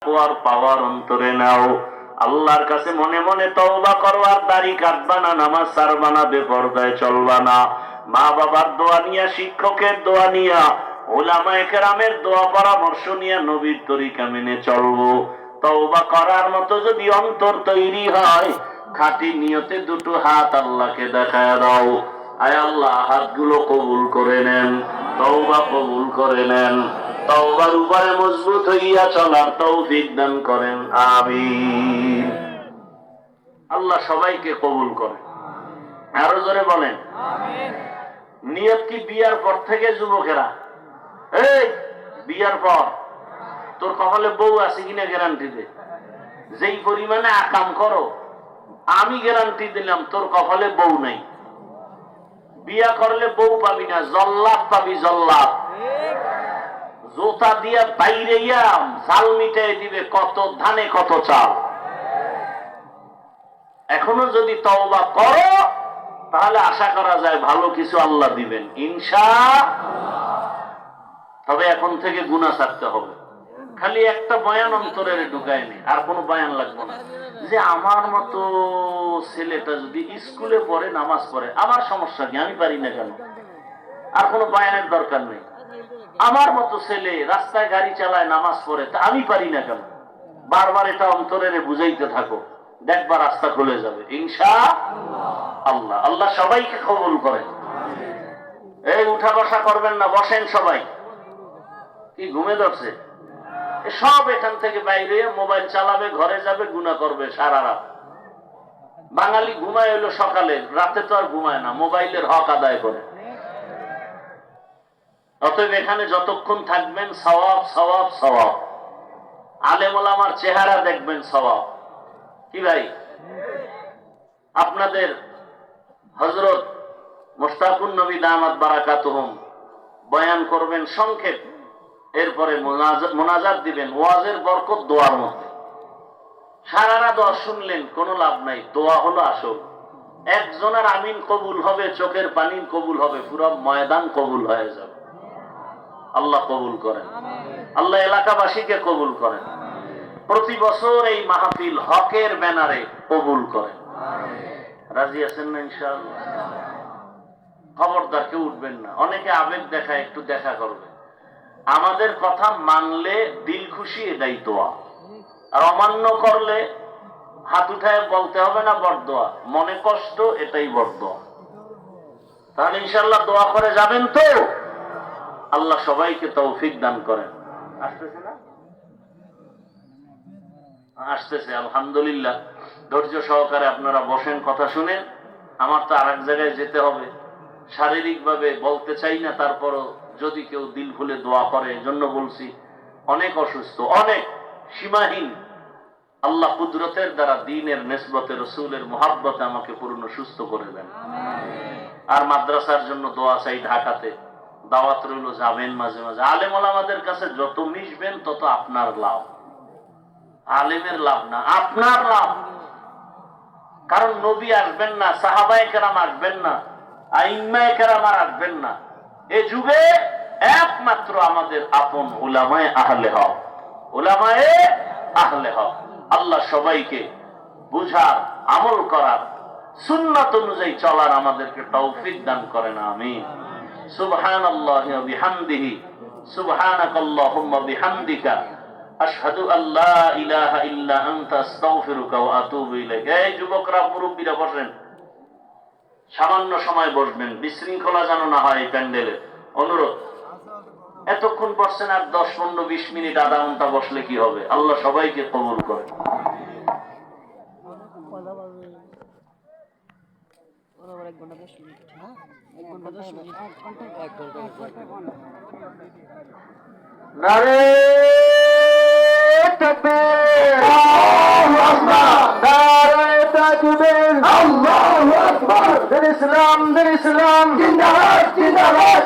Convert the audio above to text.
তাকওয়ার পাওয়ার অন্তরে নাও। আল্লাহর কাছে মনে মনে তওবা করো, আর দাড়ি কাটবা না, নামাজ ছাড়বা না, বেপরদায় চলবা না। মা বাবার দোয়া নিয়া, শিক্ষকের দোয়া নিয়া, উলামায়ে কেরামের দোয়া পরামর্শ নিয়া নবীর তরিকা মেনে চলবো। তওবা করার মতো যদি অন্তর তৈরি হয়, খাঁটি নিয়তে দুটো হাত আল্লাহকে দেখায় দাও। আয় আল্লাহ, হাতগুলো কবুল করে নেন, তওবা কবুল করে নেন, তওবার উপরে মজবুত হইয়া চলার তৌফিক দান করেন, আমিন। আল্লাহ সবাইকে কবুল করেন। আরো জোরে বলেন আমিন। নিয়ত কি বিয়ার পর থেকে? যুবকেরা, এই বিয়ার পর তোর কপালে বউ আছে কিনা গ্যারান্টি দে। যেই পরিমাণে আকাম করো, আমি গ্যারান্টি দিলাম তোর কপালে বউ নাই। বিয়া করলে বউ পাবি না, জল্লাদ পাবি, জল্লাদ। জোতা দিয়া বাইরে ঝাল মিটাই দিবে, কত ধানে কত চাল। এখনো যদি তওবা করো, তাহলে আশা করা যায় ভালো কিছু আল্লাহ দিবেন, ইনশাআল্লাহ। তবে এখন থেকে গুনাহ ছাড়তে হবে। খালি একটা বয়ান অন্তরের ঢুকায়নি, আর কোনো বয়ান লাগবে না। যে আমার মতো ছেলেটা যদি স্কুলে পড়ে, নামাজ পড়ে, আমার সমস্যা কি? আমি পারি না কেন? আর কোনো বয়ানের দরকার নেই। আমার মতো ছেলে রাস্তায় গাড়ি চালায়, নামাজ পড়ে, তা আমি পারি না কেন? বারবার এটা অন্তরের বুঝাইতে থাকো, দেখবা রাস্তা খুলে যাবে, ইনশাআল্লাহ। আল্লাহ সবাইকে কবুল করেন। এই উঠা বসা করবেন না, বসেন সবাই। কি ঘুমে ধরছে? সব এখান থেকে বাইরে মোবাইল চালাবে, ঘরে যাবে, গুনাহ করবে সারা রাত। বাঙালি ঘুমায় হলো সকালে, রাতে তো আর ঘুমায় না, মোবাইলের হক আদায় করে। অতএব এখানে যতক্ষণ থাকবেন সওয়াব, সওয়াব, সওয়াব। আলেম ওলামার চেহারা দেখবেন, সওয়াব। কি ভাই, আপনাদের হযরত মুশতাকুন নবী দামাত বারাকাতুহুম বয়ান করবেন সংক্ষেপ, এরপরে মোনাজাত দিবেন, ওয়াজের বরকত দোয়ার মধ্যে। সারা রাত দোয়া শুনলেন, কোনো লাভ নাই। দোয়া হলো আসল। একজনের আমিন কবুল হবে, চোখের পানি কবুল হবে, পুরো ময়দান কবুল হয়ে যাবে। আল্লাহ কবুল করেন, আল্লাহ এলাকাবাসীকে কবুল করেন। প্রতি বছর এই মাহফিল হকের ব্যানারে কবুল করেন। রাজি আছেন না? ইনশাআল্লাহ। খবরদার কেউ উঠবেন না। অনেকে আবেগ দেখায়, একটু দেখা করবে। আমাদের কথা মানলে দিল খুশি, এটাই দোয়া। আর অমান্য করলে হাত উঠায় বলতে হবে না বরদোয়া, মনে কষ্ট, এটাই বরদোয়া। তাহলে ইনশাআল্লাহ দোয়া করে যাবেন তো? আল্লাহ সবাইকে তৌফিক দান করেন। আসতেছে না? আসতেছে, আলহামদুলিল্লাহ। ধৈর্য সহকারে আপনারা বসেন, কথা শুনেন। আমার তো আর এক জায়গায় যেতে হবে। শারীরিক ভাবে বলতে চাই না, তারপরও যদি কেউ দিল খুলে দোয়া করে, এজন্য বলছি। অনেক অসুস্থ, অনেক সীমাহীন। আল্লাহ কুদরতের দ্বারা, দ্বীনের নিসবতে, রাসূলের মুহাব্বতে আমাকে পূর্ণ সুস্থ করে দেন। আর মাদ্রাসার জন্য দোয়া চাই। ঢাকাতে দাওয়াত রইল, যাবেন মাঝে মাঝে। আলেম ওলামাদের কাছে যত মিশবেন তত আপনার লাভ। আলেমের লাভ না, আপনার লাভ। কারণ নবী আসবেন না, সাহাবায়ে কেরাম আসবেন না, আইম্মায়ে কেরাম আসবেন না। এ যুগে একমাত্র আমাদের আপন উলামায়ে আহলে হক, উলামায়ে আহলে হক। আল্লাহ সবাইকে বুঝার, আমল করার, সুন্নাত অনুযায়ী চলার আমাদেরকে তৌফিক দান করেন, আমিন। সুবহানাল্লাহি ওয়া বিহামদিহি, সুবহানাকাল্লাহুম্মা বিহামদিকা, আশহাদু আল্লা ইলাহা ইল্লা আনতা, আস্তাগফিরুকা ওয়া আতুবু ইলাইক। এই যুবকরা, মুরব্বীরা বসেন, সামান্য সময় বসবেন, বিশৃঙ্খলা যেন না হয় এই প্যান্ডেলে, অনুরোধ। এতক্ষণ বসছেন, আর 10, 15, 20 মিনিট, আধা ঘন্টা বসলে কি হবে? আল্লাহ সবাইকে কবুল করে। নারে তাকবীর, আল্লাহু আকবার, নারে তাকবীর, আল্লাহু আকবার। দিন ইসলাম, দিন ইসলাম, জিন্দাবাদ, জিন্দাবাদ।